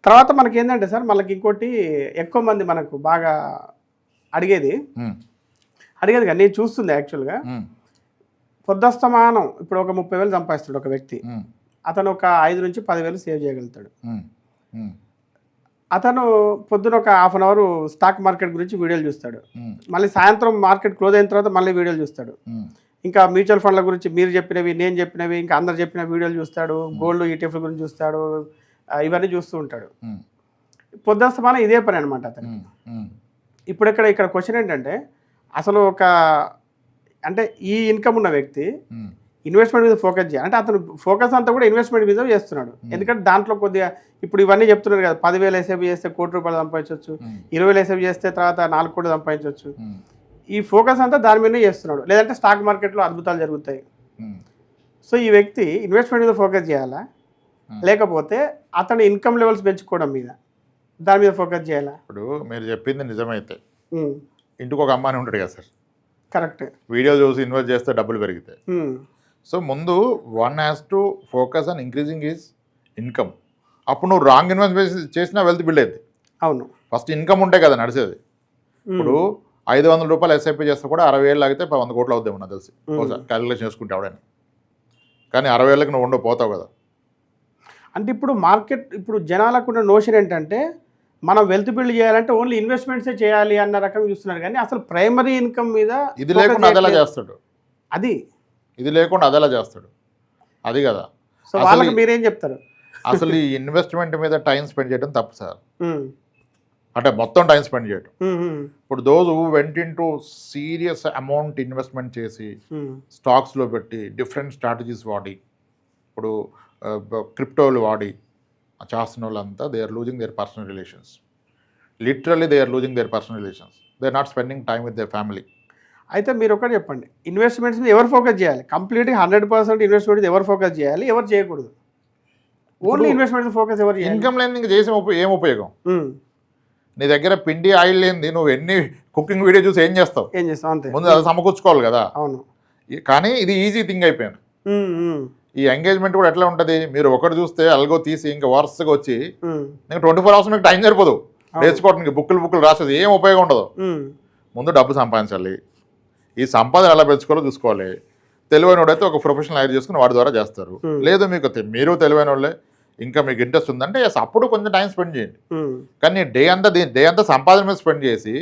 తర్వాత మనకేంటంటే సార్ మనకి ఇంకోటి ఎక్కువ మంది మనకు బాగా అడిగేది కానీ నేను చూస్తుంది యాక్చువల్గా పొద్దుస్తమానం ఇప్పుడు ఒక 30,000 సంపాదిస్తాడు ఒక వ్యక్తి, అతను ఒక 5 నుంచి 10,000 సేవ్ చేయగలుగుతాడు. అతను పొద్దున ఒక half an hour stock market గురించి వీడియోలు చూస్తాడు, మళ్ళీ సాయంత్రం మార్కెట్ క్లోజ్ అయిన తర్వాత మళ్ళీ వీడియోలు చూస్తాడు, ఇంకా మ్యూచువల్ ఫండ్ల గురించి మీరు చెప్పినవి నేను చెప్పినవి ఇంకా అందరు చెప్పిన వీడియోలు చూస్తాడు, గోల్డ్ ఈటీఎఫ్ల గురించి చూస్తాడు, ఇవన్నీ చూస్తూ ఉంటాడు. పొద్దుస్తమానం ఇదే పని అనమాట అతను. ఇప్పుడు ఇక్కడ క్వశ్చన్ ఏంటంటే అసలు అంటే ఈ ఇన్కమ్ ఉన్న వ్యక్తి ఇన్వెస్ట్మెంట్ మీద ఫోకస్ చేయాలి అంటే అతను ఫోకస్ అంతా కూడా ఇన్వెస్ట్మెంట్ మీద చేస్తున్నాడు. ఎందుకంటే దాంట్లో కొద్దిగా ఇప్పుడు ఇవన్నీ చెప్తున్నారు కదా, 10,000 ఎస్ఐపి చేస్తే ₹1,00,00,000 సంపాదించవచ్చు, 20,000 ఎస్ఐపి చేస్తే తర్వాత 4 కోట్లు సంపాదించవచ్చు. ఈ ఫోకస్ అంతా దాని మీదనే చేస్తున్నాడు. లేదంటే స్టాక్ మార్కెట్లో అద్భుతాలు జరుగుతాయి. సో ఈ వ్యక్తి ఇన్వెస్ట్మెంట్ మీద ఫోకస్ చేయాలా, లేకపోతే అతని ఇన్కమ్ లెవెల్స్ పెంచుకోవడం మీద దాని మీద ఫోకస్ చేయాలా? ఇప్పుడు మీరు చెప్పింది నిజమైతే ఇంటికి ఒక అమ్మాయి ఉంటాడు కదా సార్, కరెక్ట్, వీడియో చూసి ఇన్వెస్ట్ చేస్తే డబ్బులు పెరుగుతాయి. సో ముందు one has to focus on increasing his income. అప్పుడు నువ్వు రాంగ్ ఇన్వెస్ట్ చేసినా వెల్త్ బిల్డ్ అయింది. అవును, ఫస్ట్ ఇన్కమ్ ఉంటే కదా నడిచేది. ఇప్పుడు ₹500 ఎస్ఐపి చేస్తే కూడా 60,000 లాగితే 100 కోట్లు అవుతాయి నాకు తెలిసి, క్యాలిక్యులేషన్ చేసుకుంటే ఎవడని. కానీ 60,000కి నువ్వు ఉండవు పోతావు కదా. అంటే ఇప్పుడు మార్కెట్ ఇప్పుడు జనాలకు ఉన్న నోషన్ ఏంటంటే మనం వెల్త్ బిల్డ్ చేయాలంటే ఓన్లీ ఇన్వెస్ట్మెంట్సే చేయాలి అన్న రకం చూస్తున్నారు, కానీ అసలు ప్రైమరీ ఇన్కమ్ మీద ఇది లేకుండా అదెలా చేస్తాడు, ఇది లేకుండా అదెలా చేస్తాడు, అది కదా. సో వాళ్ళకి మీరేం చెప్తారు? అసలు ఈ ఇన్వెస్ట్మెంట్ మీద టైం స్పెండ్ చేయడం తప్పు సార్, అంటే మొత్తం టైం స్పెండ్ చేయడం. ఇప్పుడు those who went in to serious amount investment చేసి స్టాక్స్లో పెట్టి డిఫరెంట్ స్ట్రాటజీస్ వాడి ఇప్పుడు క్రిప్టోలు వాడి చేస్తున్న వాళ్ళంతా they are losing their personal relations. Literally they are losing their personal relations. They are not spending time with their family. అయితే మీరు ఒకటి చెప్పండి, ఇన్వెస్ట్మెంట్స్ మీద ఎవరు ఫోకస్ చేయాలి? కంప్లీట్గా 100% ఇన్వెస్ట్మెంట్ మీద ఎవరు ఫోకస్ చేయాలి, ఎవరు చేయకూడదు? ఓన్లీ ఇన్వెస్ట్మెంట్ ఫోకస్ ఎవరు? ఇన్కమ్ లేని ఇంకా చేసే ఏం ఉపయోగం? నీ దగ్గర పిండి ఆయిల్ లేనిది నువ్వు ఎన్ని కుకింగ్ వీడియో చూసి ఏం చేస్తావు? అంతే, ముందు అది సమకూర్చుకోవాలి కదా. అవును, కానీ ఇది ఈజీ థింగ్ అయిపోయింది. ఈ ఎంగేజ్మెంట్ కూడా ఎట్లా ఉంటుంది, మీరు ఒకటి చూస్తే అల్గో తీసి ఇంకా వరుసగా వచ్చి నీకు 24 అవర్స్ మీకు టైం సరిపోదు నేర్చుకోవడానికి, బుక్కులు రాసేది ఏం ఉపయోగం ఉండదు. ముందు డబ్బు సంపాదించాలి, ఈ సంపాదన ఎలా పెంచుకోవాలో చూసుకోవాలి. తెలివైన వాడైతే ఒక ప్రొఫెషనల్ హైర్ చేసుకుని వాడి ద్వారా చేస్తారు. లేదు మీరు తెలివైన వాళ్ళే ఇంకా మీకు ఇంట్రెస్ట్ ఉందంటే అప్పుడు కొంచెం టైం స్పెండ్ చేయండి. కానీ డే అంతా సంపాదన మీద స్పెండ్ చేసి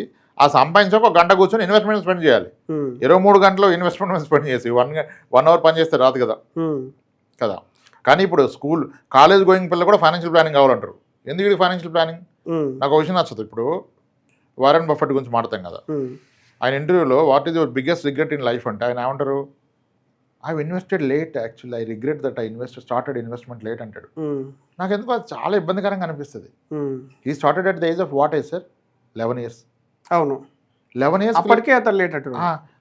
ఆ సంపాదించాక 1 గంట కూర్చొని ఇన్వెస్ట్మెంట్ స్పెండ్ చేయాలి. 23 గంటలు ఇన్వెస్ట్మెంట్ స్పెండ్ చేసి 1 అవర్ పని చేస్తే రాదు కదా. కానీ ఇప్పుడు కాలేజ్ గోయింగ్ పిల్లలు కూడా ఫైనాన్షియల్ ప్లానింగ్ కావాలంటారు. ఎందుకు ఇది ఫైనాన్షియల్ ప్లానింగ్? నాకు ఒక విషయం నచ్చదు. ఇప్పుడు వారెన్ బఫెట్ గురించి మాట్లాడతాం కదా, ఆయన ఇంటర్వ్యూలో what is your biggest regret in life అంటే ఆయన ఏమంటారు, I invested late, actually I regret that I started investment late అంటాడు. నాకు ఎందుకు అది చాలా ఇబ్బందికరంగా అనిపిస్తుంది. ఈ started at the age of what age sir? 11 years. అవును, 11 years అప్పటికే అతను లేట్ అంటారు.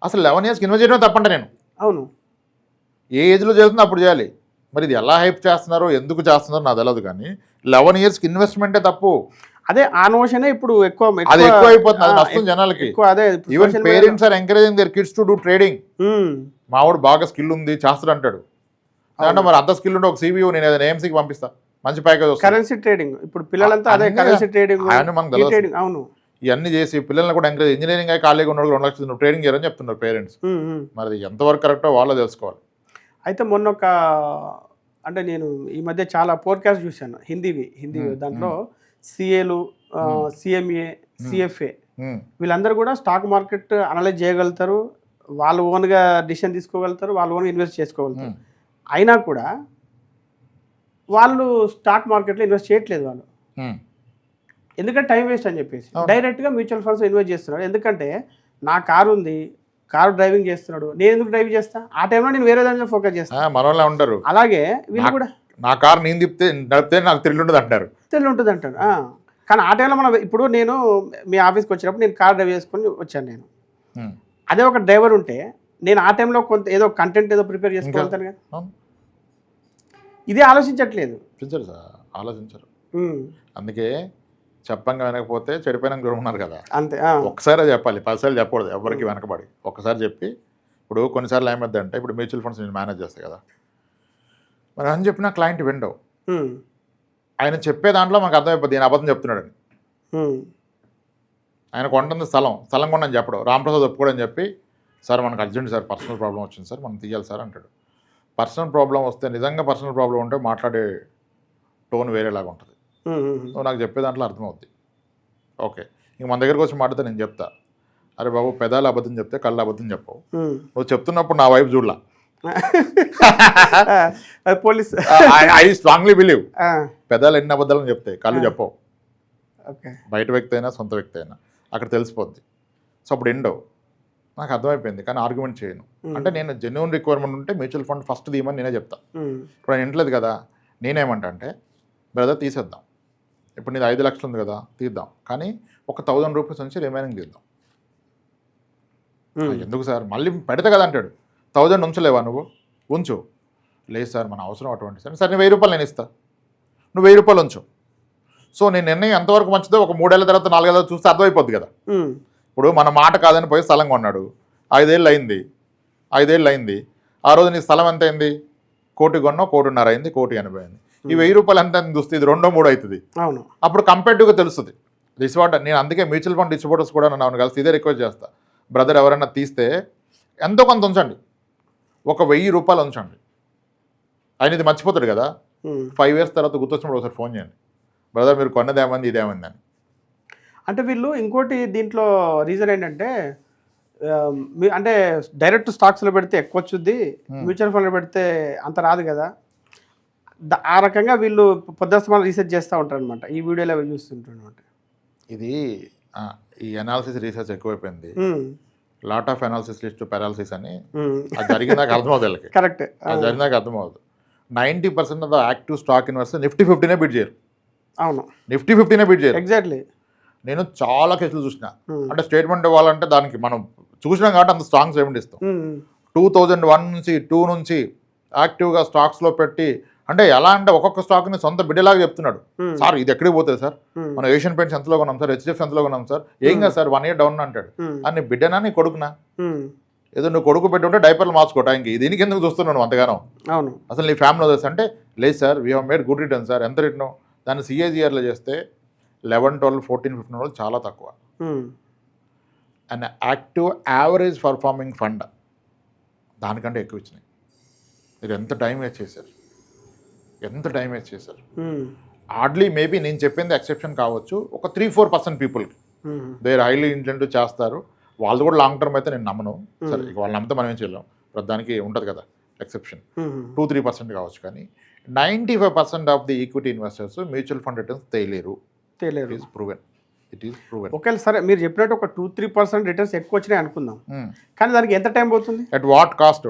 అసలు 11 years ఇన్వెస్ట్ చేయడం తప్పంట నేను. అవును, ఏ ఏజ్లో చేస్తుందో అప్పుడు చేయాలి. మరి ఇది ఎలా హైప్ చేస్తున్నారో ఎందుకు చేస్తున్నారో నాకు తెలియదు, కానీ 11 years ఇన్వెస్ట్మెంటే తప్పు. అదే ఆ నోషనే ఇప్పుడు ఎక్కువ అయిపోతుంది, అది నష్టం జనాలకి. Even parents are encouraging their kids to do trading. మావాడు బాగా స్కిల్ ఉంది చేస్తాడు అంటాడు, అంటే మరి అంత స్కిల్ ఉంటే ఒక సిబిఓ నేను ఏదైనా ఏఎంసీకి పంపిస్తా, మంచి ప్యాకేజ్ వస్తుంది. కరెన్సీ ట్రేడింగ్ ఇప్పుడు పిల్లలంతా అదే కరెన్సీ ట్రేడింగ్. అవును, ఇవన్నీ చేసి పిల్లల్ని కూడా ఎంకరేజ్, ఇంజనీరింగ్ అయి ఖాళీగా ఉన్నాడు 2 లక్షలు ట్రేడింగ్ చేయాలని చెప్తున్నారు పేరెంట్స్. మరి ఎంతవరకు కరెక్టో వాళ్ళు తెలుసుకోవాలి. అయితే మొన్న అంటే నేను ఈ మధ్య చాలా పోడ్కాస్ట్ చూశాను హిందీవి. దాంట్లో సిఏలు, సిఎంఏ, సిఎఫ్ఏ వీళ్ళందరూ కూడా స్టాక్ మార్కెట్ అనలైజ్ చేయగలుగుతారు, వాళ్ళు ఓన్గా డిసిషన్ తీసుకోగలుగుతారు, వాళ్ళు ఓన్గా ఇన్వెస్ట్ చేసుకోగలుగుతారు. అయినా కూడా వాళ్ళు స్టాక్ మార్కెట్లో ఇన్వెస్ట్ చేయట్లేదు వాళ్ళు, ఎందుకంటే టైం వేస్ట్ అని చెప్పేసి డైరెక్ట్గా మ్యూచువల్ ఫండ్స్ ఇన్వెస్ట్ చేస్తున్నాడు. ఎందుకంటే నా కారు ఉంది, కారు డ్రైవింగ్ చేస్తున్నాడు, నేను ఎందుకు డ్రైవ్ చేస్తా? ఆ టైంలో నేను వేరే దాని మీద ఫోకస్ చేస్తాను. మనోళ్ళే ఉంటారు అలాగే, వీళ్ళు కూడా నా కారు నేను నడిపితే నాకు థ్రిల్ ఉంటుంది అంటారు. కానీ ఆ టైంలో మనం ఇప్పుడు నేను మీ ఆఫీస్కి వచ్చినప్పుడు నేను కార్ డ్రైవ్ చేసుకొని వచ్చాను. నేను అదే ఒక డ్రైవర్ ఉంటే నేను ఆ టైంలో కొంత ఏదో కంటెంట్ ఏదో ప్రిపేర్ చేసుకోగలుగుతాను కదా. ఇదే ఆలోచించట్లేదు, ఆలోచించరు. అందుకే చెప్పంగా వినకపోతే చెడిపోయినా దూరం ఉన్నారు కదా. అంతే, ఒక్కసారి చెప్పాలి, 10 సార్లు చెప్పకూడదు ఎవరికి వెనకబడి. ఒక్కసారి చెప్పి ఇప్పుడు కొన్నిసార్లు ఏమైంది అంటే ఇప్పుడు మ్యూచువల్ ఫండ్స్ నేను మేనేజ్ చేస్తాయి కదా, మరి అని చెప్పిన క్లయింట్ విండో ఆయన చెప్పే దాంట్లో మనకు అర్థమైపోద్ది ఈయన అబద్ధం చెప్తున్నాడని. ఆయన కొంటుంది స్థలం కొనని చెప్పడు. రాంప్రసాద్ ఒప్పుకోడని చెప్పి సార్ మనకు అర్జెంట్ సార్ పర్సనల్ ప్రాబ్లం వచ్చింది సార్ మనం తీయాలి సార్ అంటాడు. పర్సనల్ ప్రాబ్లం వస్తే నిజంగా పర్సనల్ ప్రాబ్లం ఉంటే మాట్లాడే టోన్ వేరేలాగా ఉంటుంది. నువ్వు నాకు చెప్పే దాంట్లో అర్థమవుద్ది. ఓకే, ఇంక మన దగ్గరకు వచ్చి మాట్లాడితే నేను చెప్తా, అరే బాబు పెదాలు అబద్ధం చెప్తే కళ్ళు అబద్ధం చెప్పవు. నువ్వు చెప్తున్నప్పుడు నా వైపు చూడలా. పోలీస్ ఐ స్ట్రాంగ్లీ బిలీవ్ పెదాలు ఎన్ని అబద్ధాలని చెప్తాయి, కళ్ళు చెప్పవు. బయట వ్యక్తి అయినా సొంత వ్యక్తి అయినా అక్కడ తెలిసిపోద్ది. సో అప్పుడు ఎండవు. నాకు అర్థమైపోయింది, కానీ ఆర్గ్యుమెంట్ చేయను. అంటే నేను జెన్యూన్ రిక్వైర్మెంట్ ఉంటే మ్యూచువల్ ఫండ్ ఫస్ట్ తీయమని నేనే చెప్తా. ఇప్పుడు నేను ఇంట్లేదు కదా, నేనేమంటా అంటే బ్రదర్ తీసేద్దాం, ఇప్పుడు నీది 5 లక్షలు ఉంది కదా తీద్దాం, కానీ ఒక 1000 రూపీస్ నుంచి రిమైనింగ్ తీద్దాం. ఎందుకు సార్ మళ్ళీ పెడతా కదా అంటాడు. 1000 ఉంచలేవా నువ్వు? ఉంచు. లేదు సార్ మన అవసరం అటువంటి సార్. సరే 1000 రూపాయలు నేను ఇస్తా, నువ్వు 1000 రూపాయలు ఉంచు. సో నేను నిర్ణయం ఎంతవరకు మంచిదో ఒక 3 ఏళ్ళ తర్వాత 4 ఏళ్ళ తర్వాత చూస్తే అర్థమైపోద్ది కదా. ఇప్పుడు మన మాట కాదని పోయి స్థలం కొన్నాడు, 5 ఏళ్ళు అయింది. ఆ రోజు నీ స్థలం ఎంత అయింది? 1 కోటి కొన్నావు, 1.5 కోటి అయింది, 1.80 అయింది. ఈ 1000 రూపాయలు ఎంత చూస్తే ఇది 2 3 అవుతుంది. అప్పుడు కంపేటివ్గా తెలుస్తుంది. డిస్వార్డర్ నేను అందుకే మ్యూచువల్ ఫండ్ డిస్ట్రిబ్యూటర్స్ కూడా నన్ను కలిసి ఇదే రిక్వెస్ట్ చేస్తా, బ్రదర్ ఎవరైనా తీస్తే ఎంతో కొంత ఉంచండి, ఒక 1000 రూపాయలు ఉంచండి. ఆయన ఇది మర్చిపోతాడు కదా, 5 years తర్వాత గుర్తొచ్చినప్పుడు ఒకసారి ఫోన్ చేయండి, బ్రదర్ మీరు కొన్నది ఏమంది ఇదేమంది అని. అంటే వీళ్ళు ఇంకోటి దీంట్లో రీజన్ ఏంటంటే అంటే డైరెక్ట్ స్టాక్స్లో పెడితే ఎక్కువ వచ్చుద్ది, మ్యూచువల్ ఫండ్లో పెడితే అంత రాదు కదా, ఆ రకంగా వీళ్ళు పొద్దుస్తమానం రీసెర్చ్ చేస్తూ ఉంటారు అనమాట. ఈ వీడియోలో అవి చూస్తుంటారు అనమాట. ఇది ఈ అనాలిసిస్ రీసెర్చ్ ఎక్కువైపోయింది. Lot of analysis list paralysis అని అది జరిగిందాక అర్థమవుతుంది వీళ్ళకి. కరెక్ట్, అది జరిగినాక అర్థమవుతుంది. 90% of the active stock investor Nifty 50నే బీట్ చేయరు. అవును, నిఫ్టీ 50నే బీట్ చేయరు. ఎగ్జాక్ట్లీ. నేను చాలా కేసులు చూసిన. అంటే స్టేట్మెంట్ ఇవ్వాలంటే దానికి మనం చూసినాం కాబట్టి అంత స్ట్రాంగ్ స్టేట్మెంట్ ఇస్తాం. 2001 నుంచి 2 నుంచి యాక్టివ్గా స్టాక్స్లో పెట్టి, అంటే ఎలా అంటే ఒక్కొక్క స్టాక్ని సొంత బిడ్డలాగా చెప్తున్నాడు. సార్ ఇది ఎక్కడికి పోతుంది సార్, మనం ఏషియన్ పెయింట్స్ ఎంతలో కొన్నాం సార్, HDFC ఎంతలో కొన్నాం సార్, ఏం కాదు సార్ 1 year డౌన్ అంటాడు. అని బిడ్డనా నీ కొడుకునా? ఏదో నువ్వు కొడుకు పెట్టి ఉంటే డైపర్లు మార్చుకోవటానికి దీనికి ఎందుకు చూస్తున్నాను అంతగానో? అవును, అసలు నీ ఫ్యామిలీ తెలుసు అంటే లేదు sir we have made good return sir. ఎంత రిటర్న్? దాన్ని CAGRలో చేస్తే 11, 12, 14, 15 వాళ్ళు చాలా తక్కువ. And active average performing fund దానికంటే ఎక్కువ ఇచ్చినాయి. మీరు ఎంత టైం వేస్ట్ చేశారు. హార్డ్లీ మేబీ నేను చెప్పింది ఎక్సెప్షన్ కావచ్చు, ఒక 3-4% పీపుల్కి దే ఆర్ హైలీ ఇంటెంటివ్ చేస్తారు. వాళ్ళు కూడా లాంగ్ టర్మ్ అయితే నేను నమ్మను. సరే ఇక వాళ్ళు నమ్మితే మనం ఏం చేయలేం, దానికి ఉంటుంది కదా ఎక్సెప్షన్. 2-3% కావచ్చు, కానీ 95% of the equity investors mutual fund returns తేలేరు. It is proven. ఒకవేళ సరే మీరు చెప్పినట్టు ఒక 2-3% రిటర్న్స్ ఎక్కువ వచ్చినాయి అనుకుందాం, కానీ దానికి ఎంత టైం పోతుంది? At what cost?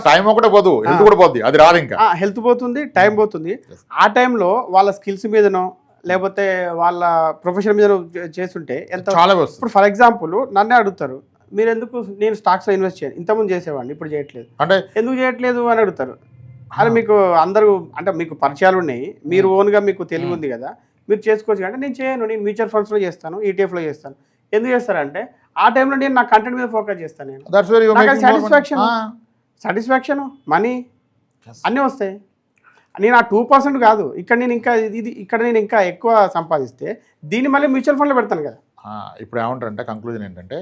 టైం ఒకటే పోదు, హెల్త్ కూడా పోతుంది. అది రాదు, ఇంకా హెల్త్ పోతుంది, టైం పోతుంది. ఆ టైంలో వాళ్ళ స్కిల్స్ మీదనో లేకపోతే వాళ్ళ ప్రొఫెషన్ మీద చేస్తుంటే ఎంత చాలా వస్తుంది. ఇప్పుడు ఫర్ ఎగ్జాంపుల్ నన్నే అడుగుతారు, మీరు ఎందుకు నేను స్టాక్స్లో ఇన్వెస్ట్ చేయాలి, ఇంతకుముందు చేసేవాడిని ఇప్పుడు చేయట్లేదు అంటే ఎందుకు చేయట్లేదు అని అడుగుతారు. అని మీకు అందరూ అంటే మీకు పరిచయాలు ఉన్నాయి, మీరు ఓన్గా మీకు తెలివి ఉంది కదా, మీరు చేసుకోవచ్చు. అంటే నేను చేయను, నేను మ్యూచువల్ ఫండ్స్లో చేస్తాను, ETFలో చేస్తాను. ఎందుకు చేస్తారంటే ఆ టైంలో నేను నా కంటెంట్ మీద ఫోకస్ చేస్తాను. నేను సాటిస్ఫాక్షన్ మనీ అన్నీ వస్తాయి. నేను ఆ 2% కాదు, ఇక్కడ నేను ఇంకా ఎక్కువ సంపాదిస్తే దీన్ని మళ్ళీ మ్యూచువల్ ఫండ్లో పెడతాను కదా. ఇప్పుడు ఏమంటారంటే కంక్లూజన్ ఏంటంటే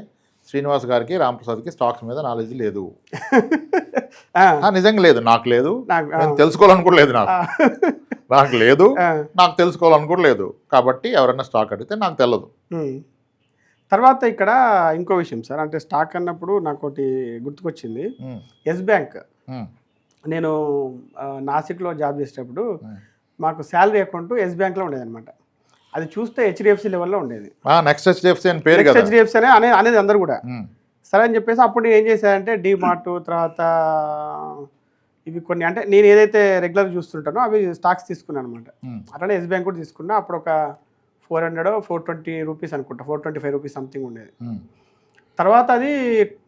శ్రీనివాస్ గారికి రాంప్రసాద్కి స్టాక్స్ మీద నాలెడ్జ్ లేదు. నిజంగా లేదు, నాకు లేదు, నేను తెలుసుకోవాలని కూడా లేదు, నాకు లేదు, నాకు తెలుసుకోవాలని కూడా లేదు. కాబట్టి ఎవరైనా స్టాక్ అడిగితే నాకు తెలియదు. తర్వాత ఇక్కడ ఇంకో విషయం సార్, అంటే స్టాక్ అన్నప్పుడు నాకు ఒకటి గుర్తుకొచ్చింది. ఎస్ బ్యాంక్, నేను నాసిక్లో జాబ్ చేసేటప్పుడు మాకు శాలరీ అకౌంట్ ఎస్ బ్యాంక్లో ఉండేది అనమాట. అది చూస్తే HDFC లెవెల్లో ఉండేది. నెక్స్ట్ HDFC అని పేరు, HDFC అనేది అందరు కూడా. సరే అని చెప్పేసి అప్పుడు నేను ఏం చేశానంటే DMart తర్వాత ఇవి కొన్ని, అంటే నేను ఏదైతే రెగ్యులర్ చూస్తుంటానో అవి స్టాక్స్ తీసుకున్నాను అనమాట. అట్లానే ఎస్ బ్యాంక్ కూడా తీసుకున్నా. అప్పుడు ఒక 420 రూపీస్ అనుకుంటా, 425 రూపీస్ సంథింగ్ ఉండేది. తర్వాత అది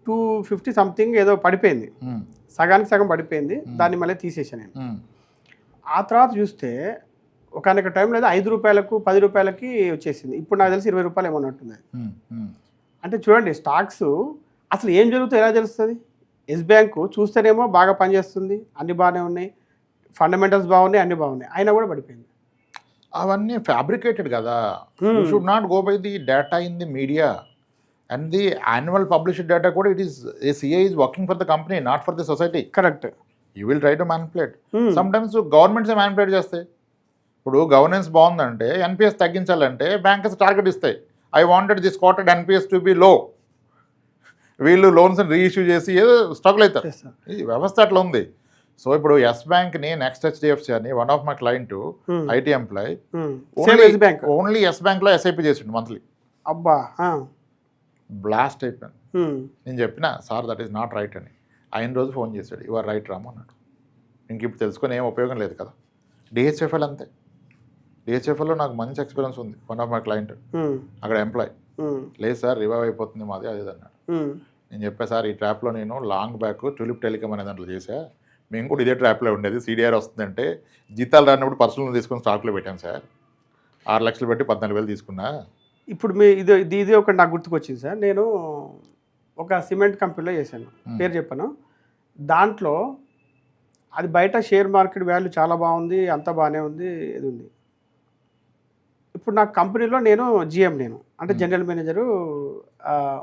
250 సంథింగ్ ఏదో పడిపోయింది, సగానికి సగం పడిపోయింది. దాన్ని మళ్ళీ తీసేసాను నేను. ఆ తర్వాత చూస్తే ఒకనొక టైంలో అయితే 5 రూపాయలకు 10 రూపాయలకి వచ్చేసింది. ఇప్పుడు నాకు తెలిసి 20 రూపాయలు ఏమన్నట్టుంది. అంటే చూడండి స్టాక్స్ అసలు ఏం జరుగుతుందో ఎలా తెలుస్తుంది? ఎస్ బ్యాంకు చూస్తేనేమో బాగా పనిచేస్తుంది, అన్ని బాగానే ఉన్నాయి, ఫండమెంటల్స్ బాగున్నాయి, అన్నీ బాగున్నాయి, అయినా కూడా పడిపోయింది. అవన్నీ ఫ్యాబ్రికేటెడ్ కదా. You should not go by the data in the media and the annual published data కూడా it is a CI is working for the company, not for the society. Correct. You will try to manipulate. Sometimes గవర్నమెంట్సే manipulate చేస్తాయి. ఇప్పుడు governance బాగుందంటే NPAs తగ్గించాలంటే bankers target ఇస్తాయి. I wanted this quarter NPAs to be low. వీళ్ళు loans reissue చేసి ఏదో struggle అవుతారు. ఈ వ్యవస్థ అట్లా ఉంది. సో ఇప్పుడు ఎస్ బ్యాంక్ని, నెక్స్ట్ హెచ్డిఎఫ్సి అని one of my client IT employee only Yes బ్యాంక్లో ఎస్ఐపి చేసిండు మంత్లీ. అబ్బా, బ్లాస్ట్ అయిపోయాను. నేను చెప్పిన sir that is not right అని. ఆయన రోజు ఫోన్ చేశాడు, యువర్ రైట్ రామ్ అన్నాడు. ఇంక ఇప్పుడు తెలుసుకొని ఏం ఉపయోగం లేదు కదా. డిహెచ్ఎఫ్ఎల్ అంతే. డిహెచ్ఎఫ్ఎల్లో నాకు మంచి ఎక్స్పీరియన్స్ ఉంది. వన్ ఆఫ్ మై క్లయింట్ అక్కడ ఎంప్లాయ్, లేదు సార్ రివైవ్ అయిపోతుంది మాది అది అన్నాడు. నేను చెప్పా సార్ ఈ ట్రాప్లో నేను లాంగ్ బ్యాక్ ట్యూలిప్ టెలికామ్ అనే దాంట్లో చేశా, మేము కూడా ఇదే ట్రాప్లో ఉండేది. సిడిఆర్ వస్తుందంటే జీతాలు రానప్పుడు పర్సనల్ తీసుకొని స్టాక్లో పెట్టాం సార్. 6 లక్షలు పెట్టి 14,000 తీసుకున్నా. ఇప్పుడు మీ ఇది ఒకటి నాకు గుర్తుకొచ్చింది సార్. నేను ఒక సిమెంట్ కంపెనీలో చేశాను, పేరు చెప్పాను. దాంట్లో అది బయట షేర్ మార్కెట్ వాల్యూ చాలా బాగుంది, అంతా బాగానే ఉంది, ఇది ఉంది. ఇప్పుడు నా కంపెనీలో నేను జిఎం, నేను అంటే జనరల్ మేనేజరు,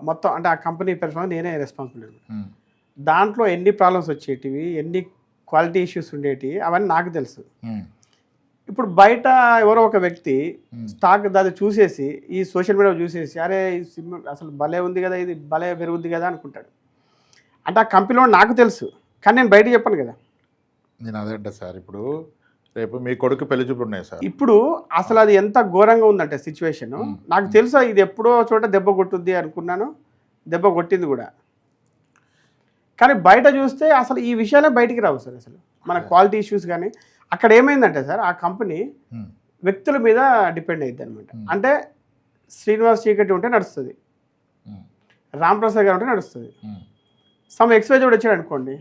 మొత్తం అంటే ఆ కంపెనీ పెర్ఫార్మెన్స్ నేనే రెస్పాన్సిబుల్. దాంట్లో ఎన్ని ప్రాబ్లమ్స్ వచ్చేటివి, ఎన్ని క్వాలిటీ ఇష్యూస్ ఉండేటివి అవన్నీ నాకు తెలుసు. ఇప్పుడు బయట ఎవరో ఒక వ్యక్తి స్టాక్ దాన్ని చూసేసి, ఈ సోషల్ మీడియా చూసేసి, అరే అసలు భలే ఉంది కదా, ఇది భలే పెరుగుద్ది కదా అనుకుంటాడు. అంటే ఆ కంపెనీలో నాకు తెలుసు, కానీ నేను బయట చెప్పను కదా. నేను అదే అంటే సార్, ఇప్పుడు రేపు మీ కొడుకు పెళ్లి చూపులు ఉన్నాయి సార్. ఇప్పుడు అసలు అది ఎంత ఘోరంగా ఉందంటే సిచ్యువేషన్, నాకు తెలుసా ఇది ఎప్పుడో చోట దెబ్బ కొట్టుద్ది అనుకున్నాను, దెబ్బ కొట్టింది కూడా. కానీ బయట చూస్తే అసలు ఈ విషయాలే బయటికి రావు సార్. అసలు మన క్వాలిటీ ఇష్యూస్ కానీ అక్కడ ఏమైందంటే సార్, ఆ కంపెనీ వ్యక్తుల మీద డిపెండ్ అయ్యింది అనమాట. అంటే శ్రీనివాస్ చీకటి ఉంటే నడుస్తుంది, రాంప్రసాద్ గారు ఉంటే నడుస్తుంది. సమ్ ఎక్స్వైజ్ కూడా వచ్చాడు అనుకోండి,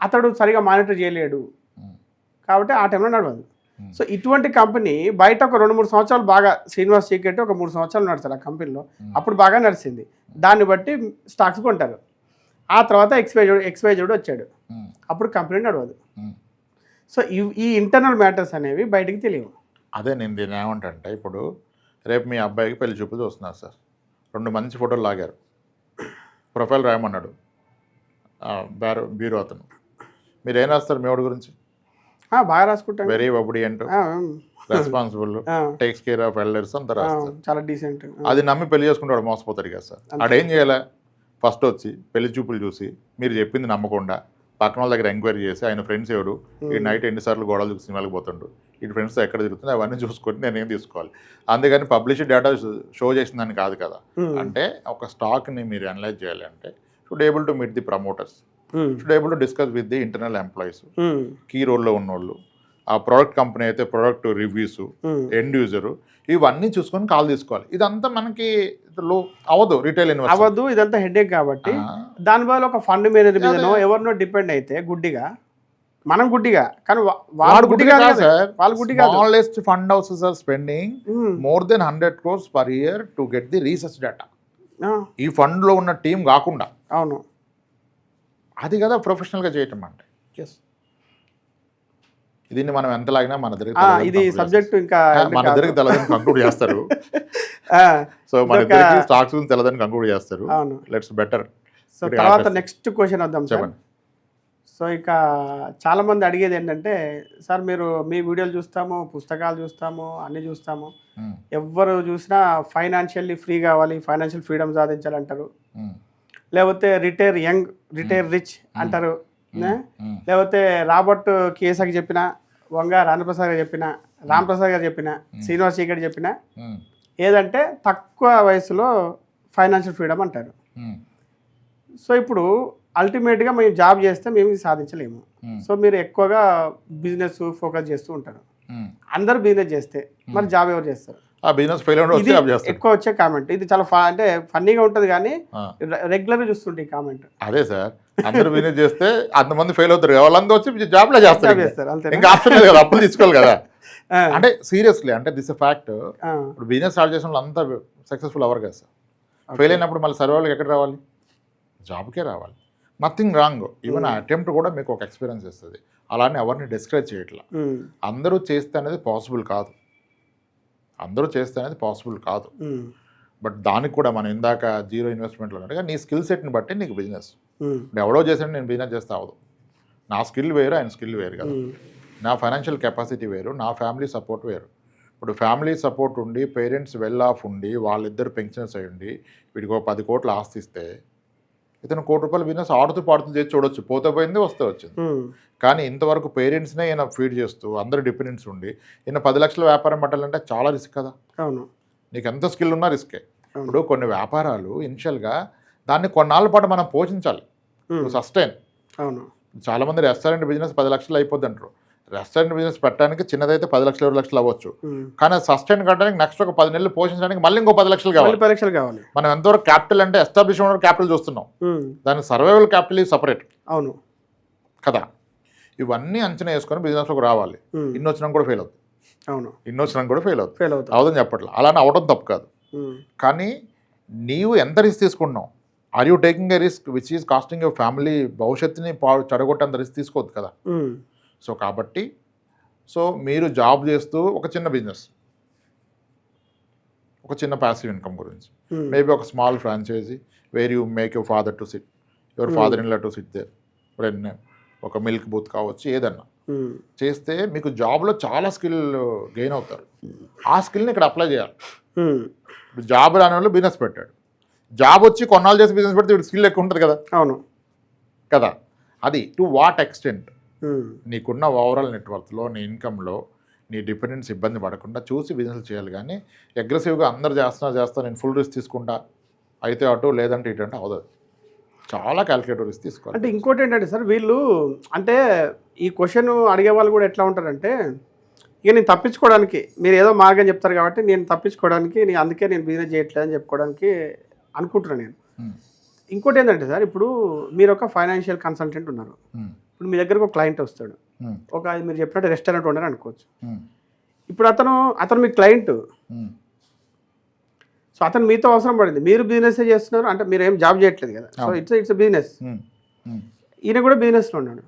అతడు సరిగా మానిటర్ చేయలేడు కాబట్టి ఆ టైంలో నడవదు. సో ఇటువంటి కంపెనీ బయట ఒక 2-3 సంవత్సరాలు బాగా, శ్రీనివాస్ చీకటి ఒక 3 సంవత్సరాలు నడుస్తారు ఆ కంపెనీలో, అప్పుడు బాగా నడిచింది. దాన్ని బట్టి స్టాక్స్ కొంటారు. ఆ తర్వాత ఎక్స్వైజెడ్ వచ్చాడు, అప్పుడు కంపెనీ నడవదు. సో ఈ ఇంటర్నల్ మ్యాటర్స్ అనేవి బయటికి తెలియవు. అదే నేను దీన్ని ఏమంటే, ఇప్పుడు రేపు మీ అబ్బాయికి పెళ్లి చూపులు చూస్తున్నారు సార్, 2 మంచి ఫోటోలు లాగారు, ప్రొఫైల్ రాయమన్నాడు బ్యూరో అతను, మీరు ఏం రాస్తారు మీ వాడి గురించి? బాగా రాసుకుంటాం, very obedient, responsible, takes care of elders అంతా రాస్తారు, చాలా డీసెంట్. అది నమ్మి పెళ్లి చేసుకుంటాడు, మోసపోతాడు కదా సార్. ఆడేం చేయాలి? ఫస్ట్ వచ్చి పెళ్లి చూపులు చూసి మీరు చెప్పింది నమ్మకుండా పక్కన వాళ్ళ దగ్గర ఎంక్వైరీ చేసి, ఆయన ఫ్రెండ్స్ ఎవరు, ఈ నైట్ ఎన్నిసార్లు గోడలు చూసి సినిమాలకు పోతుండు, ఈ ఫ్రెండ్స్ ఎక్కడ తిరుగుతుంది, అవన్నీ చూసుకొని నేను ఏం తీసుకోవాలి. అందుకని పబ్లిష్ డేటా షో చేసిందని కాదు కదా. అంటే ఒక స్టాక్ని మీరు అనలైజ్ చేయాలి అంటే should able to meet the promoters, should able to discuss with the internal employees, key రోల్లో ఉన్నోళ్ళు, ఆ ప్రోడక్ట్ కంపెనీ అయితే ప్రోడక్ట్ రివ్యూస్, ఎండ్ యూజరు, ఇవన్నీ చూసుకొని కాల్ తీసుకోవాలి. ఇదంతా మనకి అవ్వదు, రిటైల్ ఇన్వెస్టర్ అవ్వదు, ఇదంతా హెడేక్. కాబట్టి దాని వల్ల ఒక ఫండ్ మేనేజర్ మీదనో ఎవరినో డిపెండ్ అయితే గుడ్డిగా, మనం గుడ్డిగా, కానీ వాళ్ళు గుడ్డిగా సార్, వాళ్ళు గుడ్డిగా. Smallest fund houses are spending more than 100 crores per year to get the research data. ఈ ఫండ్లో ఉన్న టీం కాకుండా. అవును, అది కదా ప్రొఫెషనల్గా చేయటం అంటే. దీన్ని మనం ఎంత లాగినా మన ఇది సబ్జెక్ట్ ఇంకా మన దగ్గరికి తెలదని కంక్లూడ్ చేస్తారు. సో మన ఇద్దరికి స్టాక్స్ గురించి తెలదని కంక్లూడ్ చేస్తారు. Let's better. సో తర్వాత నెక్స్ట్ క్వశ్చన్ వద్దాం సార్. సో ఇక చాలా మంది అడిగేది ఏంటంటే, సార్ మీరు మీ వీడియోలు చూస్తాము, పుస్తకాలు చూస్తాము, అన్ని చూస్తాము, ఎవరు చూసినా ఫైనాన్షియల్లీ ఫ్రీ కావాలి, ఫైనాన్షియల్ ఫ్రీడమ్ సాధించాలంటారు, లేకపోతే రిటైర్ యంగ్, రిటైర్ రిచ్ అంటారు, లేకపోతే రాబర్ట్ కియోసాకి చెప్పిన, వంగ రామప్రసాద్ గారు చెప్పిన, రాంప్రసాద్ గారు చెప్పిన, శ్రీనివాస్ చీకటి చెప్పిన, ఏదంటే తక్కువ వయసులో ఫైనాన్షియల్ ఫ్రీడమ్ అంటారు. సో ఇప్పుడు అల్టిమేట్గా మేము జాబ్ చేస్తే మేము ఇది సాధించలేము. సో మీరు ఎక్కువగా బిజినెస్ ఫోకస్ చేస్తూ ఉంటారు. అందరూ బిజినెస్ చేస్తే మరి జాబ్ ఎవరు చేస్తారు? ఎక్కువ వచ్చే కామెంట్ ఇది చాలా అంటే ఫన్నీగా ఉంటుంది, కానీ రెగ్యులర్గా చూస్తుంటే ఈ కామెంట్. అదే సార్, అందరూ బిజినెస్ చేస్తే అంతమంది ఫెయిల్ అవుతారు, వాళ్ళందరూ వచ్చి జాబ్లో చేస్తారు, ఇంకా ఆప్షన్ లేదు కదా, అప్పులు తీసుకోవాలి కదా. అంటే సీరియస్లీ, అంటే దిస్ ఫ్యాక్ట్. ఇప్పుడు బిజినెస్ స్టార్ట్ చేసిన వాళ్ళు అంతా సక్సెస్ఫుల్ అవ్వరు కదా సార్. ఫెయిల్ అయినప్పుడు మళ్ళీ సర్వైవల్కి ఎక్కడ రావాలి? జాబ్కే రావాలి. Nothing wrong. ఈవెన్ ఆ అటెంప్ట్ కూడా మీకు ఒక ఎక్స్పీరియన్స్ ఇస్తుంది. అలానే ఎవరిని డిస్కరేజ్ చేయట్లా. అందరూ చేస్తే అనేది పాసిబుల్ కాదు. అందరూ చేస్తే అనేది పాసిబుల్ కాదు. బట్ దానికి కూడా మనం ఇందాక జీరో ఇన్వెస్ట్మెంట్లో ఉన్నట్టుగా నీ స్కిల్ సెట్ని బట్టి నీకు బిజినెస్. ఇప్పుడు ఎవడో చేసాడు నేను బిజినెస్ చేస్తే అవ్వదు. నా స్కిల్ వేరు, ఆయన స్కిల్ వేరు కదా. నా ఫైనాన్షియల్ కెపాసిటీ వేరు, నా ఫ్యామిలీ సపోర్ట్ వేరు. ఇప్పుడు ఫ్యామిలీ సపోర్ట్ ఉండి పేరెంట్స్ వెల్ ఆఫ్ ఉండి వాళ్ళిద్దరు పెన్షన్స్ అయ్యి ఉండి వీడికి 10 కోట్ల ఆస్తి ఇస్తే ఇతను ₹1 కోటి బిజినెస్ ఆడుతూ పాడుతూ చేసి చూడొచ్చు, పోతే పోయింది వస్తే వచ్చింది. కానీ ఇంతవరకు పేరెంట్స్నే ఈయన ఫీడ్ చేస్తూ అందరు డిపెండెన్స్ ఉండి ఈయన 10 లక్షల వ్యాపారం పట్టాలంటే చాలా రిస్క్ కదా. అవును, నీకు ఎంత స్కిల్ ఉన్నా రిస్కే. ఇప్పుడు కొన్ని వ్యాపారాలు ఇనిషియల్గా దాన్ని కొన్నాళ్ళ పాటు మనం పోషించాలి, సస్టైన్. అవును, చాలామంది రెస్టారెంట్ బిజినెస్ 10 లక్షలు అయిపోద్ది అంటారు. రెస్టారెంట్ బిజినెస్ పెట్టడానికి చిన్నదైతే 10 లక్షలు 20 లక్షలు అవ్వచ్చు, కానీ సస్టైన్ కట్టడానికి నెక్స్ట్ ఒక 10 నెలలు పోషించడానికి మళ్ళీ ఇంకో 10 లక్షలు కావాలి. మనం ఎంతవరకు క్యాపిటల్ అంటే ఎస్టాబ్లిష్ ఉన్న క్యాపిటల్ చూస్తున్నాం, దాని సర్వైవల్ క్యాపిటల్ ఈజ్ సపరేట్. అవును కదా. ఇవన్నీ అంచనా వేసుకొని బిజినెస్లోకి రావాలి. ఇన్ని వచ్చినా కూడా ఫెయిల్ అవుతుంది. అవును, ఇన్ని వచ్చినా కూడా ఫెయిల్ అవుతుంది. అవదని చెప్పట్లేదు, అలానే అవడం తప్పు కాదు. కానీ నీవు ఎంత రిస్క్ తీసుకుంటున్నావు? Are you taking a risk which is costing your family భవిష్యత్తుని చెడగొట్టేంత రిస్క్ తీసుకోవద్దు కదా. సో కాబట్టి మీరు జాబ్ చేస్తూ ఒక చిన్న బిజినెస్, ఒక చిన్న ప్యాసివ్ ఇన్కమ్ గురించి, మేబీ ఒక small franchise where you make your father to sit, your father in law to sit there, ఒక మిల్క్ బూత్ కావచ్చు, ఏదన్నా చేస్తే మీకు జాబ్లో చాలా స్కిల్ గెయిన్ అవుతారు. ఆ స్కిల్ని ఇక్కడ అప్లై చేయాలి. ఇప్పుడు జాబ్ రాని వాళ్ళు బిజినెస్ పెట్టాడు, జాబ్ వచ్చి కొన్నాళ్ళు చేసి బిజినెస్ పెడితే వీడి స్కిల్ ఎక్కువ ఉంటుంది కదా. అవును కదా. అది టు వాట్ ఎక్స్టెంట్ నీకున్న ఓవరాల్ నెట్వర్క్లో నీ ఇన్కంలో నీ డిపెండెన్స్ ఇబ్బంది పడకుండా చూసి బిజినెస్ చేయాలి. కానీ అగ్రెసివ్గా అందరు చేస్తా నేను ఫుల్ రిస్క్ తీసుకుంటా అయితే అటు లేదంటే ఇటు అంటే అవదు. చాలా క్యాల్కులేటర్ రిస్క్ తీసుకోవాలి. అంటే ఇంకోటి ఏంటంటే సార్, వీళ్ళు అంటే ఈ క్వశ్చన్ అడిగే వాళ్ళు కూడా ఎట్లా ఉంటారంటే, ఇక నేను తప్పించుకోవడానికి మీరు ఏదో మార్గం చెప్తారు కాబట్టి నేను తప్పించుకోవడానికి అందుకే నేను బిజినెస్ చేయట్లేదని చెప్పుకోవడానికి అనుకుంటున్నాను నేను. ఇంకోటి ఏంటంటే సార్, ఇప్పుడు మీరు ఒక ఫైనాన్షియల్ కన్సల్టెంట్ ఉన్నారు. ఇప్పుడు మీ దగ్గరకు ఒక క్లయింట్ వస్తాడు, ఒక మీరు చెప్పినట్టు రెస్టారెంట్ ఓనర్ అనుకోవచ్చు. ఇప్పుడు అతను మీ క్లయింట్, సో అతను మీతో అవసరం పడింది, మీరు బిజినెస్ చేస్తున్నారు అంటే మీరు ఏం జాబ్ చేయట్లేదు కదా. So it's business. ఈయన కూడా బిజినెస్లో ఉన్నాడు.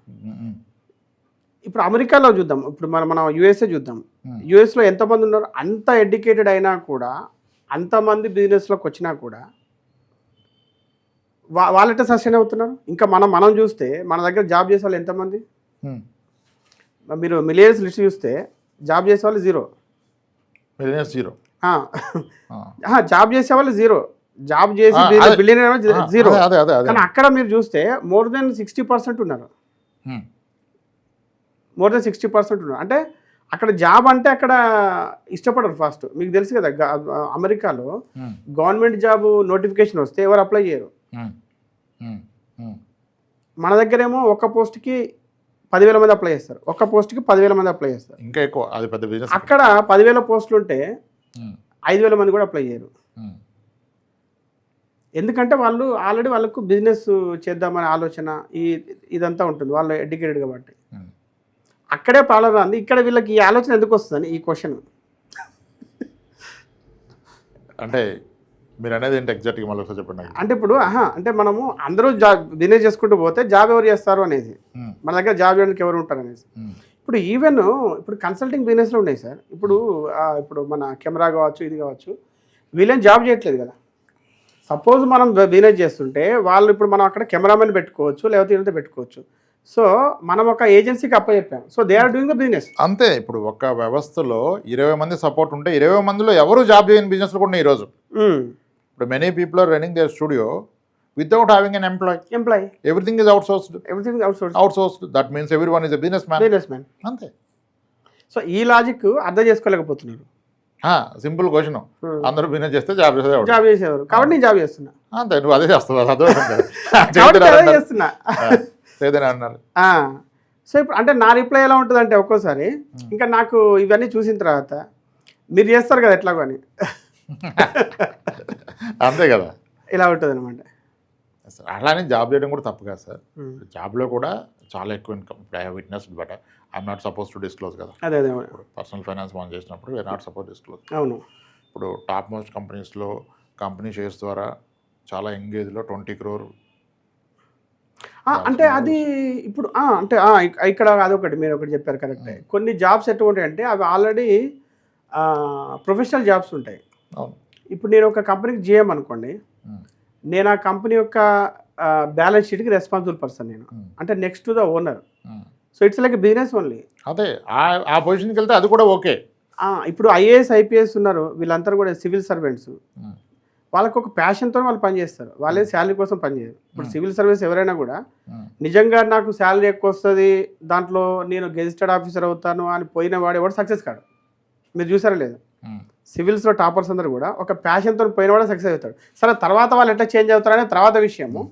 ఇప్పుడు అమెరికాలో చూద్దాం, ఇప్పుడు మనం యూఎస్ఏ చూద్దాం. యూఎస్లో ఎంతమంది ఉన్నారు? అంత ఎడ్యుకేటెడ్ అయినా కూడా, అంతమంది బిజినెస్లోకి వచ్చినా కూడా వాళ్ళంటే సస్టైన్ అవుతున్నారు. ఇంకా మనం చూస్తే మన దగ్గర జాబ్ చేసే వాళ్ళు ఎంతమంది? మీరు మిలియన్స్ లిస్ట్ చూస్తే జాబ్ చేసే వాళ్ళు జీరో. జాబ్ చేసే వాళ్ళు జీరో, జాబ్ చేసి బిలియనర్ జీరో. కానీ అక్కడ మీరు చూస్తే మోర్ దెన్ 60% ఉన్నారు. మోర్ దెన్ 60% ఉన్నారు. అంటే అక్కడ జాబ్ అంటే అక్కడ ఇష్టపడరు ఫస్ట్. మీకు తెలుసు కదా, అమెరికాలో గవర్నమెంట్ జాబ్ నోటిఫికేషన్ వస్తే ఎవరు అప్లై చేయరు. మన దగ్గరేమో ఒక పోస్ట్కి 10,000 మంది అప్లై చేస్తారు, ఒక పోస్ట్కి 10,000 మంది అప్లై చేస్తారు. ఇంకా ఎక్కువ. అది పెద్ద బిజినెస్. అక్కడ 10,000 పోస్టులు ఉంటే 5,000 మంది కూడా అప్లై చేయరు. ఎందుకంటే వాళ్ళు ఆల్రెడీ వాళ్ళకు బిజినెస్ చేద్దామనే ఆలోచన ఇదంతా ఉంటుంది, వాళ్ళు ఎడ్యుకేటెడ్ కాబట్టి. అక్కడే ప్రాబ్లం రాంది, ఇక్కడ వీళ్ళకి ఈ ఆలోచన ఎందుకు వస్తుందని ఈ క్వశ్చన్. అంటే మీరు అనేది ఏంటి ఎగ్జాక్ట్గా మళ్ళీ ఒకసారి చెప్పండి. అంటే ఇప్పుడు అంటే మనము అందరూ జాబ్ బిజినెస్ చేసుకుంటూ పోతే జాబ్ ఎవరు చేస్తారు అనేది, మన దగ్గర జాబ్ చేయడానికి ఎవరు ఉంటారు అనేసి. ఇప్పుడు ఇప్పుడు కన్సల్టింగ్ బిజినెస్లో ఉన్నాయి సార్. ఇప్పుడు మన కెమెరా కావచ్చు, ఇది కావచ్చు, వీళ్ళేం జాబ్ చేయట్లేదు కదా. సపోజ్ మనం బిజినెస్ చేస్తుంటే వాళ్ళు ఇప్పుడు మనం అక్కడ కెమెరామెన్ పెట్టుకోవచ్చు, లేకపోతే ఇదంతా పెట్టుకోవచ్చు. సో మనం ఒక ఏజెన్సీకి అప్పచెప్పాం, so they are doing the business. అంతే. ఇప్పుడు ఒక వ్యవస్థలో 20 మంది సపోర్ట్ ఉంటే 20 మందిలో ఎవరు జాబ్ చేయని బిజినెస్లు కూడా ఈరోజు. ఇప్పుడు many people are running their studio without having an employee. Everything is outsourced. That means everyone is a business man. అంతే. సో ఈ లాజిక్ అర్థం చేసుకోలేకపోతున్నారు. సింపుల్ క్వశ్చన్, అందరూ బిజినెస్ చేస్తే జాబ్ చేసేవారు కాబట్టి నేను జాబ్ చేస్తున్నా. అంతే, నువ్వు అదే చేస్తావు చేస్తున్నా అన్నారు. సో ఇప్పుడు అంటే నా రిప్లై ఎలా ఉంటుంది అంటే, ఒక్కోసారి ఇంకా నాకు ఇవన్నీ చూసిన తర్వాత మీరు చేస్తారు కదా ఎట్లాగో అని, అంతే కదా, ఇలా ఉంటుంది అనమాట. అట్లానే జాబ్ చేయడం కూడా తప్పు కాదు సార్. జాబ్లో కూడా చాలా ఎక్కువ ఇన్కమ్. ఇప్పుడు I have witnessed, but I'm not suppose to disclose కదా. అదే పర్సనల్ ఫైనాన్స్ మనం చేసినప్పుడు వీఆర్ నాట్ సపోజ్ డిస్క్లోజ్. అవును. ఇప్పుడు టాప్ మోస్ట్ కంపెనీస్లో కంపెనీ షేర్స్ ద్వారా చాలా ఎంగేజ్లో 20 crore. అంటే అది ఇప్పుడు అంటే ఇక్కడ అదొకటి మీరు ఒకటి చెప్పారు కరెక్టే. కొన్ని జాబ్స్ ఎట్లా ఉంటాయంటే అవి ఆల్రెడీ ప్రొఫెషనల్ జాబ్స్ ఉంటాయి. అవును. ఇప్పుడు నేను ఒక కంపెనీకి జీఎం అనుకోండి, నేను ఆ కంపెనీ యొక్క బ్యాలెన్స్ షీట్కి రెస్పాన్సిబుల్ పర్సన్ నేను, అంటే next to the owner. So it's like business only. అదే ఆ పొజిషన్కి వెళ్తే అది కూడా ఓకే. ఇప్పుడు ఐఏఎస్ ఐపీఎస్ ఉన్నారు, వీళ్ళందరూ కూడా సివిల్ సర్వెంట్స్. వాళ్ళకు ఒక ప్యాషన్తో వాళ్ళు పనిచేస్తారు, వాళ్ళే శాలరీ కోసం పనిచేయరు. ఇప్పుడు సివిల్ సర్వీస్ ఎవరైనా కూడా నిజంగా నాకు శాలరీ ఎక్కువ వస్తుంది, దాంట్లో నేను గెజిటెడ్ ఆఫీసర్ అవుతాను అని పోయిన వాడు ఎవరు సక్సెస్ కాడు. మీరు చూసారా లేదు? సివిల్స్లో టాపర్స్ అందరూ కూడా ఒక ప్యాషన్తో పోయిన వాడు సక్సెస్ అవుతాడు. సరే తర్వాత వాళ్ళు ఎట్లా చేంజ్ అవుతారనే తర్వాత విషయము.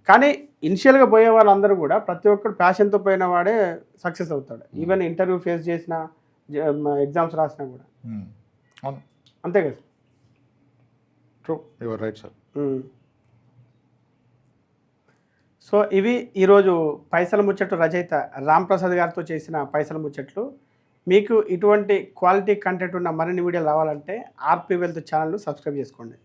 కానీ ఇనిషియల్గా పోయే వాళ్ళందరూ కూడా ప్రతి ఒక్కరు ప్యాషన్తో పోయిన వాడే సక్సెస్ అవుతాడు. ఈవెన్ ఇంటర్వ్యూ ఫేస్ చేసిన, ఎగ్జామ్స్ రాసినా కూడా. అంతే కదా? True, you are right sir. So ఇవి ఈరోజు పైసల ముచ్చట్లు రచయిత రామ్ ప్రసాద్ గారితో చేసిన పైసల ముచ్చట్లు. మీకు ఇటువంటి క్వాలిటీ కంటెంట్ ఉన్న మరిన్ని వీడియోలు రావాలంటే ఆర్పీ వెల్త్ ఛానల్ను సబ్స్క్రైబ్ చేసుకోండి.